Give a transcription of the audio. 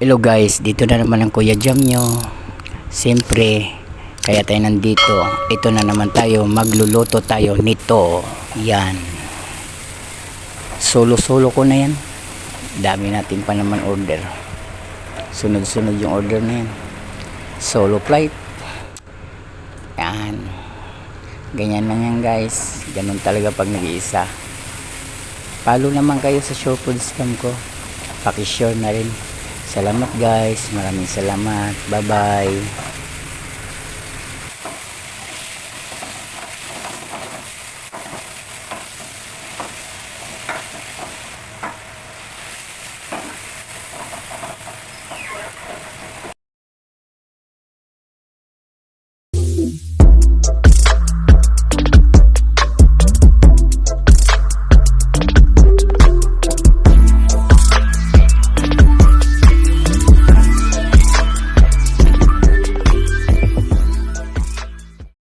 Hello guys, dito na naman ang Kuya Jam nyo. Siyempre, kaya tayo nandito. Ito na naman tayo, magluluto tayo nito. Yan. Solo-solo ko na yan. Dami natin pa naman order. Sunod-sunod yung order na yan. Solo flight. Yan. Ganyan lang yan guys. Ganun talaga pag nag-iisa. Follow naman kayo sa Sure Food Scam ko. Pakishare na rin. Salamat guys. Maraming salamat. Bye bye.